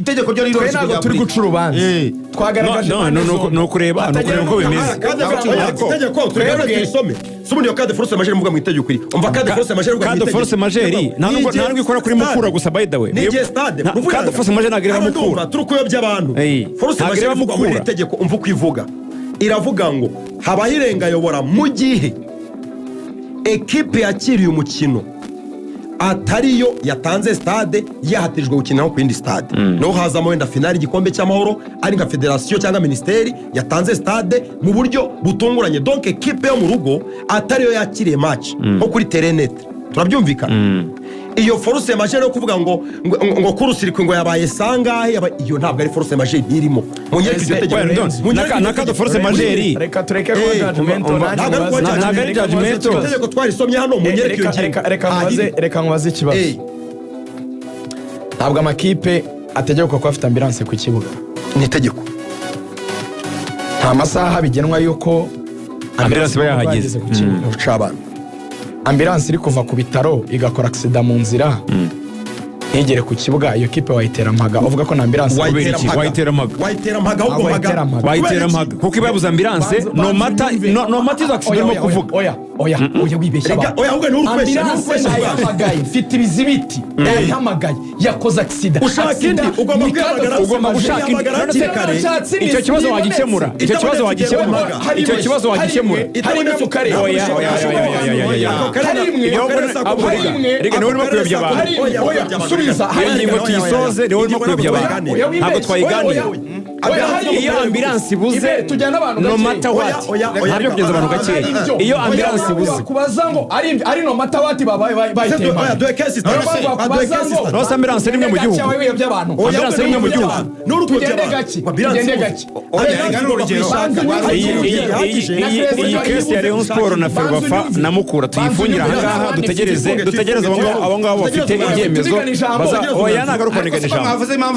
itegeko ryo riro ntabwo turi guca urubanza twagaragaje no kureba uko bimeze itegeko turegera tuyisome subundi code force majeure muvuga mu itegeko iri umva code force majeure uvuga mu itegeko code force majeure ntabwo ikora kuri mukura gusa by the way ni stade code force majeure nagereba mukura turi kuyobya abantu force majeure mukura mu itegeko umva kwivuga iravuga ngo haba hirenga yobora mu gihe equipe yakiriye umukino atariyo yatanze stade yahatirijwe gukinira ku yindi stade no hazamo wenda finali igikombe cy'amahoro ari nka federation cyangwa ministeri yatanze stade mu buryo butunguranye donc equipe yo mu rugo atariyo yakiriye match nko kuri terrain turabyumvikana iyo force majeure yo kuvuga ngo kurusirikwe ngo yabaye sangahe iyo ntabwo ari force majeure irimo munyereke ibyo tegeko nakado force majeure reka tureke ko judgment ntabwo ari judgment tegeko twarisomye hano munyereke iyo reka nkubaze ikibazo ntabwo amakipe ategeka ko afite ambulance ku kibuga ni tegeko nta masaha bigenwa yuko ambulance bayahageze ku kibuga ucabana ambulance iri kuva ku bitaro igakora accident mu nzira ntigere ku kibuga iyo kipe wayitera Mpaga uvuga ko na ambulance wayitera Mpaga ahubwo wayitera Mpaga kuko ibabuza ambulance no mata izo accident mo kuvuga oya wibeshya oya ahubwo ni urufesha yahamagaye mfite ibizibiti yahamagaye yakoze accident ushaka indi ugomba gushaka indi icyo kibazo wagikemura harimo mu karere rega niwe urimo kuyobya abantu subiza iyo ngingo tuyisoze niwe urimo kuyobya abantu ntabwo twayiganira iyo ambulance ibuze no matter what ntabyo kugeza abantu gakeya iyo ambulance ibuze kubaza ngo ari no matter what bayitema no ambulance rimwe mu gihugu ambulance rimwe mu gihugu tugende gake iyi kesi ya Rayon Sport na Ferwafa na Mukura tuyifungira ahangaha dutegereze abo ngabo bafite ibyemezo baza oya nagaruka niganisha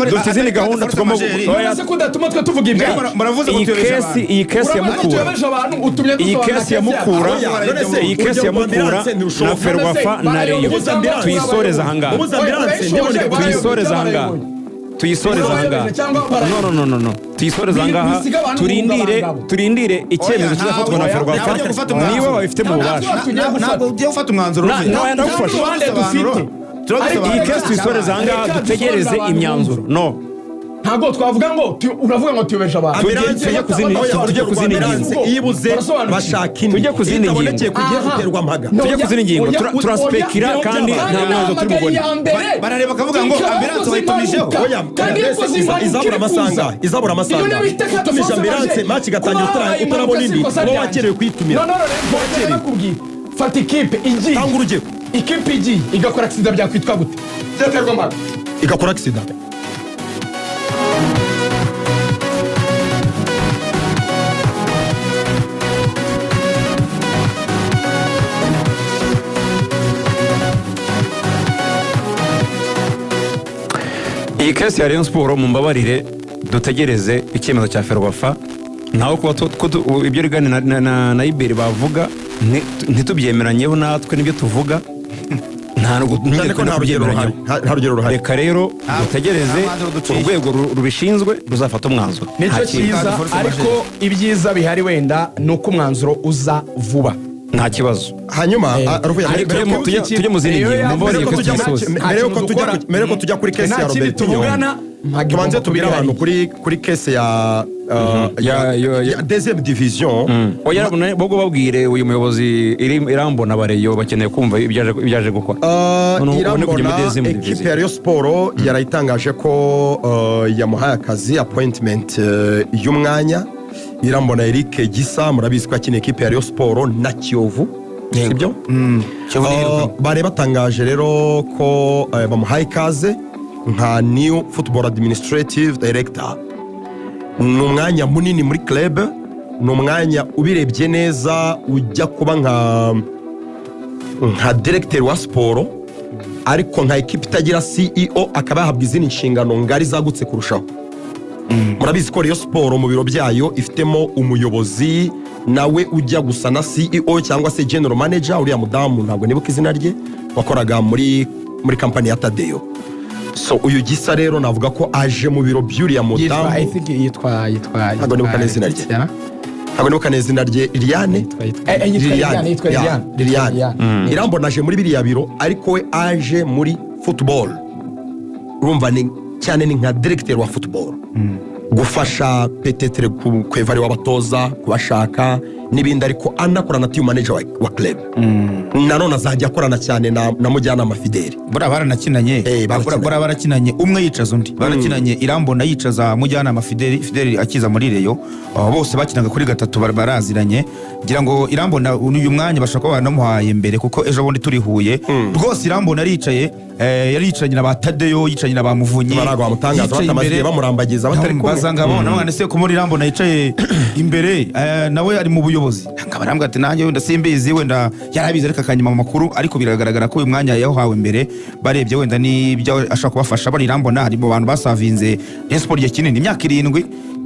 dufite izindi gahunda tugomba oya se kudatuma twe tuvuga ibyo iyi kesi ya Mukura na Ferwafa na Rayon tuyisoreza ahangaha tuyisoreza ahangaha no tuyisoreza ahangaha turindire icyemezo kizafatwa na Ferwafa niba babifite mu bubasha ntabwo ugiye gufata umwanzuro ndagufasha iyi kesi tuyisoreza ahangaha dutegereze imyanzuro no ntabwo twavuga ngo uravuga ngo tuyobeje abantu tujye kuzindi ngingo ibuze bashaka indi tujye kuzindi ngingo guterwa Mpaga tujye kuzindi ngingo turaspekira kandi nta mwanzo turi bubone barareba kavuga ngo ambulance bayitumijeho izabura amasanga tumije ambulance match igatangira utarabona indi uba wakerewe kuyitumira fata ikipe igiye tanga urugero ikipe igiye igakora accident byakwitwa gute byaterwa Mpaga igakora accident iyi kesi ya Rayon Sport mu mbabarire dutegereze icyemezo cya Ferwafa naho kuba ibyo rigane na Iberi bavuga ntitubyemeranyeho natwe nibyo tuvuga nta rugero ruhari reka rero dutegereze urwego rubishinzwe ruzafata umwanzuro nicyo cyiza ariko ibyiza bihari wenda ni uko umwanzuro uza vuba nta kibazo hanyuma tujye mu zindi ngingo mubonye ko tuyisoze mbere ko tujya kuri kesi ya Robertinho tubanze tubwire abantu kuri kesi ya deuxième division oya bogo babwire uyu muyobozi irambona bareyo bakeneye kumva ibyaje gukora irambona equipe ya Rayon Sport yarayitangaje ko yamuhaye akazi appointment y'umwanya irambona Eric Gisa murabizi ko akina equipe ya Rayon Sport na Kiyovu sibyo bare batangaje rero ko bamuhaye kaze nka new football administrative director ni umwanya munini muri club ni umwanya ubirebye neza ujya kuba nka director wa sport ariko nka equipe itagira CEO akaba yahabwa izindi nshingano ngari zagutse kurushaho murabizi ko Rayon Sport mu biro byayo ifitemo umuyobozi nawe ujya gusa na CEO cyangwa se general manager uriya mudamu ntabwo nibuka izina rye wakoraga muri company ya Tadeyo so uyu Gisa rero navuga ko aje mu biro by'uriya mudamu yitwa ntabwo nibuka neza izina rye ntabwo nibuka neza izina rye Liliane Irambona aje muri biriya biro ariko we aje muri football urumva ni cyane ni nka directeur wa football gufasha petetre kwevare w'abatoza kubashaka n'ibindi ariko anakorana team manager wa club nanone azajya akorana cyane na mujyanama Fideli bora baranakinanye bora barakinanye umwe yicaza undi barakinanye Irambona yicaza mujyanama Fideli akiza muri Reyo bose bakinaga kuri gatatu baraziranye ngira ngo Irambona uyu mwanya bashaka ko banamuhaye mbere kuko ejo bundi turi Huye rwose Irambona aricaye yaricanye na Batadeyo yicanye na Bamuvunyi baraga bamutangaza batamaze bamurambagiza batari ko bazanga babona mwana se ko muri Irambona yicaye imbere nawe ari mu buyobozi ngabarambwa ati nanjye wenda simbizi wenda yarabize ariko akanyuma makuru ariko biragaragara ko uyu mwanya yahawe mbere barebye wenda ni byo ashaka kubafasha bari Irambona hari mu bantu basavinze sport ya kinini imyaka 7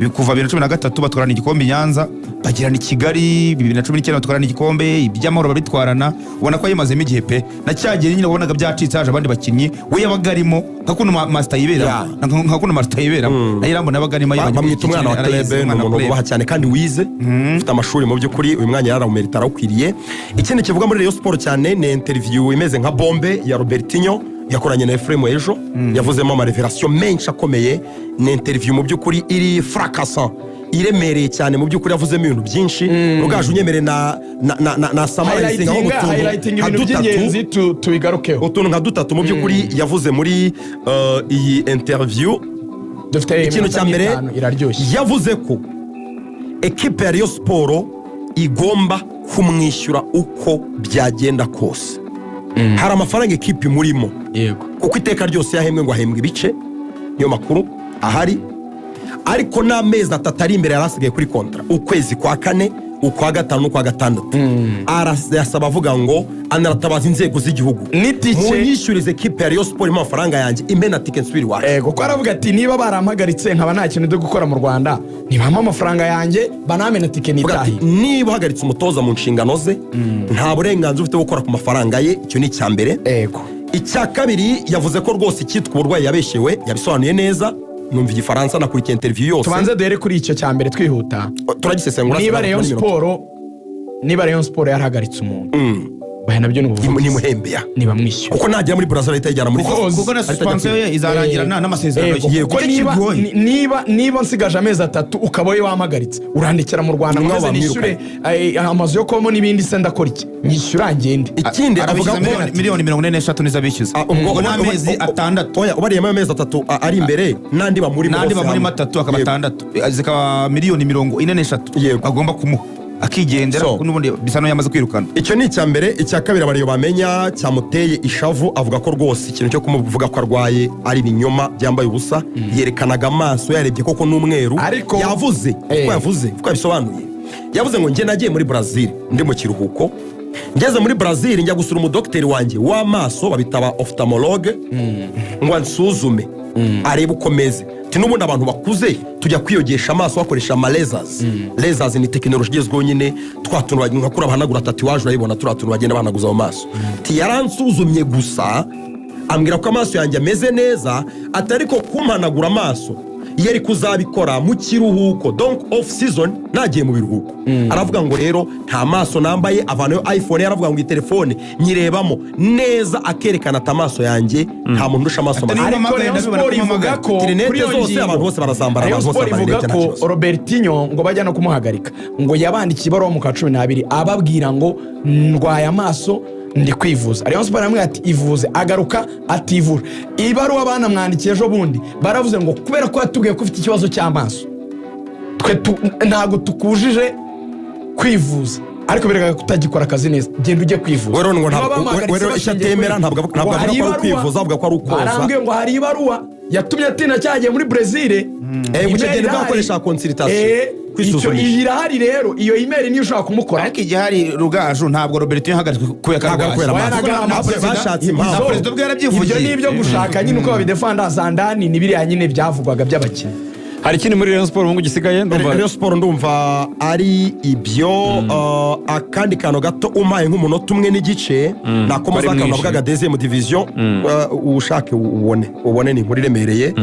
kuva 2013 batwarana igikombe Nyanza bagirana i Kigali 2019 batwarana igikombe iby'amahoro babitwarana ubona ko yimazemo igihe pe na cyagiye nyine wabonaga byacitse haje abandi bakinyi we yabagarimo nkakuno master yibera nkakuno master yibera na Irambona yabagarimo bamwita umwana wa club n'umuntu ubaha cyane kandi wize ufite amashuri mu by'ukuri uyu mwanya yaramumerita arawukwiriye ikindi kivuga muri Rayon Sport cyane ni interview imeze nka bombe ya Robertinho yakoranye na Ephraim ejo yavuzemo ama revelation menshi akomeye ni interview mu by'ukuri iri fracassant iremereye cyane mu by'ukuri yavuzemo ibintu byinshi Rugaju unyemere na summarizing aho ibintu by'ingenzi tubigarukeho utuntu nka dutatu mu by'ukuri yavuze muri iyi interview ikintu cya mbere yavuze ko equipe ya Rayon Sport igomba kumwishyura uko byagenda kose hari amafaranga equipe murimo yego kuko iteka ryose yahembwe ngo ahembwe ibice niyo makuru ahari ariko n'amezi 3 ari imbere yarasigaye kuri kontra ukwezi kwa 4 ukwa 5 n'ukwa 6 arasaba avuga ngo anaratabaza inzego z'igihugu munyishyurize equipe ya Rayon Sport amafaranga yanjye imena ticket nsubiri wacu yego ko aravuga ati niba barampagaritse nkaba nta kintu cyo gukora mu Rwanda nibampa amafaranga yanjye banamena ticket nitahi niba hagaritse umutoza mu nshingano ze nta burenganzira ufite gukora ku mafaranga ye icyo ni cyambere yego icya kabiri yavuze ko rwose cyitwa uburwayi yabeshewe yabisobanuye neza numva igifaransa nakurikiye interview yose tubanze duhere kuri icyo cyambere twihuta turagisesengura niba Rayon Sport yarahagaritse umuntu bahe nabyo ni muhembeya niba mwishyura kuko najya muri Brazil itajyana muri kuko na suspension ye izarangira n'amasezerano kuko niba nsigaje amezi 3 ukaboye wamagaritse urandikira mu Rwanda ngo nishyure amazu yo komo n'ibindi se ndakora iki nyishyura ngende ikindi avuga ko miliyoni 43 nizabishyuza ubwo n'amezi 6 oya ubariyemo amezi 3 ari imbere nandi bamuri 3 akaba 6 zikaba miliyoni 44 agomba kumuha akigendera kuko nubundi bisano yamaze kwirukana icyo ni icya mbere icya kabiri abariyo bamenya cyamuteye ishavu avuga ko rwose ikintu cyo kumuvuga ko arwaye ari ibinyoma byambaye ubusa yerekanaga amaso yarebye koko n'umweru yavuze ko yabisobanuye yavuze ngo njye nagiye muri Brazil ndi mu kiruhuko ngeze muri Brazil njya gusura umudokiteri wanjye w'amaso babitaba ophthalmologue ngo ansuzume arebe uko meze n'ubundi abantu bakuze tujya kwiyogesha amaso bakoresha lasers lasers ni technology igezweho nyine twatuntu nka kuri abahanagura tatuwaje urayibona turatuntu bagenda banaguza mu maso yaransuzumye gusa ambwira ko amaso yanjye ameze neza atari ko kumpanagura amaso yari kuzabikora mu kiruhuko donc off season nagiye mu biruhuko aravuga ngo rero nta maso nambaye avanayo iPhone yaravuga ngo telefone nyirebamo neza akerekana atamaso yanjye nta muntu ndusha amaso ariko Rayon Sport ivuga ko kuri zose abantu bose barazambara abantu bose ivuga ko Robertinho ngo bajya no kumuhagarika ngo yabandikiye ibaruwa mu 12 ababwira ngo ndwaye amaso ndi kwivuza Rayon Sport amwe ati ivuze agaruka ativura ibaruwa abana mwandikiye ejo bundi baravuze ngo kubera ko yatubwiye ko ufite ikibazo cy'amaso twe ntago tukujije kwivuza ariko biraga kutagikora akazi neza genda ujye kwivuza wero ngo wero ishatemera ntabwo ari kwivuza avuga ko ari ukoza barambwiye ngo hari ibaruwa yatumye atina cyagiye muri Brazil gucegenda bakoresha consultation icyo irahari rero iyo email niyo ushaka kumukora ariko igihe hari Rugaju ntabwo Robertinho yahagaritswe kubera bashatse impamvu president bwe yarabyivugiye ibyo nibyo gushaka nyine uko babidefanda zandani nibiri nyine byavugwaga by'abakinnyi hari ikindi muri Rayon Sport ngo gisigaye ndumva Rayon Sport ndumva ari ibyo akandi kantu gato umpaye nk'umunota umwe n'igice nakomaza akantu bavugaga deuxième division ushake ubone ni muri remereye